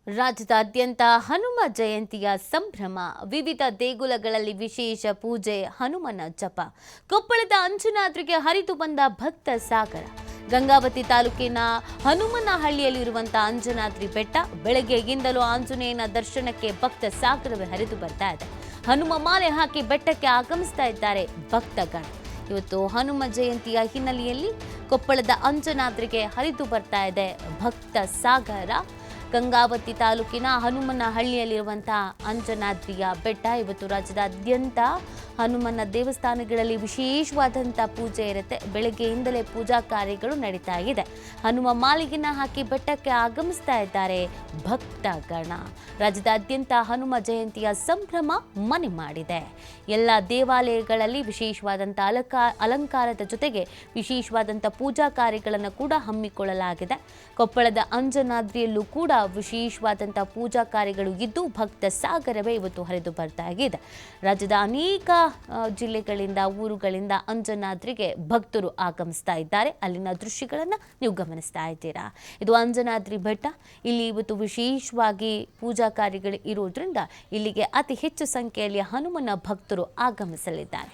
ರಾಜ್ಯದಾದ್ಯಂತ ಹನುಮ ಜಯಂತಿಯ ಸಂಭ್ರಮ. ವಿವಿಧ ದೇಗುಲಗಳಲ್ಲಿ ವಿಶೇಷ ಪೂಜೆ, ಹನುಮನ ಜಪ. ಕೊಪ್ಪಳದ ಅಂಜನಾದ್ರಿಗೆ ಹರಿದು ಬಂದ ಭಕ್ತ ಸಾಗರ. ಗಂಗಾವತಿ ತಾಲೂಕಿನ ಹನುಮನಹಳ್ಳಿಯಲ್ಲಿರುವಂತಹ ಅಂಜನಾದ್ರಿ ಬೆಟ್ಟ. ಬೆಳಗ್ಗೆಯಿಂದಲೂ ಆಂಜನೇಯನ ದರ್ಶನಕ್ಕೆ ಭಕ್ತ ಸಾಗರವೇ ಹರಿದು ಬರ್ತಾ ಇದೆ. ಹನುಮ ಮಾಲೆ ಹಾಕಿ ಬೆಟ್ಟಕ್ಕೆ ಆಗಮಿಸ್ತಾ ಇದ್ದಾರೆ ಭಕ್ತಗಣ. ಇವತ್ತು ಹನುಮ ಜಯಂತಿಯ ಹಿನ್ನೆಲೆಯಲ್ಲಿ ಕೊಪ್ಪಳದ ಅಂಜನಾದ್ರಿಗೆ ಹರಿದು ಬರ್ತಾ ಇದೆ ಭಕ್ತ ಸಾಗರ. ಗಂಗಾವತಿ ತಾಲೂಕಿನ ಹನುಮನಹಳ್ಳಿಯಲ್ಲಿರುವಂತಹ ಅಂಜನಾದ್ರಿಯ ಬೆಟ್ಟ. ಇವತ್ತು ರಾಜ್ಯದಾದ್ಯಂತ ಹನುಮನ ದೇವಸ್ಥಾನಗಳಲ್ಲಿ ವಿಶೇಷವಾದಂಥ ಪೂಜೆ ಇರುತ್ತೆ. ಬೆಳಗ್ಗೆಯಿಂದಲೇ ಪೂಜಾ ಕಾರ್ಯಗಳು ನಡೀತಾ ಇದೆ. ಹನುಮ ಮಾಲಿಗೆನ ಹಾಕಿ ಬೆಟ್ಟಕ್ಕೆ ಆಗಮಿಸ್ತಾ ಇದ್ದಾರೆ ಭಕ್ತಗಣ. ರಾಜ್ಯದಾದ್ಯಂತ ಹನುಮ ಜಯಂತಿಯ ಸಂಭ್ರಮ ಮನೆ ಮಾಡಿದೆ. ಎಲ್ಲ ದೇವಾಲಯಗಳಲ್ಲಿ ವಿಶೇಷವಾದಂಥ ಅಲಂಕಾರದ ಜೊತೆಗೆ ವಿಶೇಷವಾದಂಥ ಪೂಜಾ ಕಾರ್ಯಗಳನ್ನು ಕೂಡ ಹಮ್ಮಿಕೊಳ್ಳಲಾಗಿದೆ. ಕೊಪ್ಪಳದ ಅಂಜನಾದ್ರಿಯಲ್ಲೂ ಕೂಡ ವಿಶೇಷವಾದಂಥ ಪೂಜಾ ಕಾರ್ಯಗಳು ಇದ್ದು ಭಕ್ತ ಸಾಗರವೇ ಇವತ್ತು ಹರಿದು ಬರ್ತಾ ಇದೆ. ರಾಜ್ಯದ ಅನೇಕ ಜಿಲ್ಲೆಗಳಿಂದ, ಊರುಗಳಿಂದ ಅಂಜನಾದ್ರಿಗೆ ಭಕ್ತರು ಆಗಮಿಸ್ತಾ ಇದ್ದಾರೆ. ಅಲ್ಲಿನ ದೃಶ್ಯಗಳನ್ನು ನೀವು ಗಮನಿಸ್ತಾ ಇದ್ದೀರಾ. ಇದು ಅಂಜನಾದ್ರಿ ಬೆಟ್ಟ. ಇಲ್ಲಿ ಇವತ್ತು ವಿಶೇಷವಾಗಿ ಪೂಜಾ ಕಾರ್ಯಗಳು ಇರೋದ್ರಿಂದ ಇಲ್ಲಿಗೆ ಅತಿ ಹೆಚ್ಚು ಸಂಖ್ಯೆಯಲ್ಲಿ ಹನುಮನ ಭಕ್ತರು ಆಗಮಿಸಲಿದ್ದಾರೆ.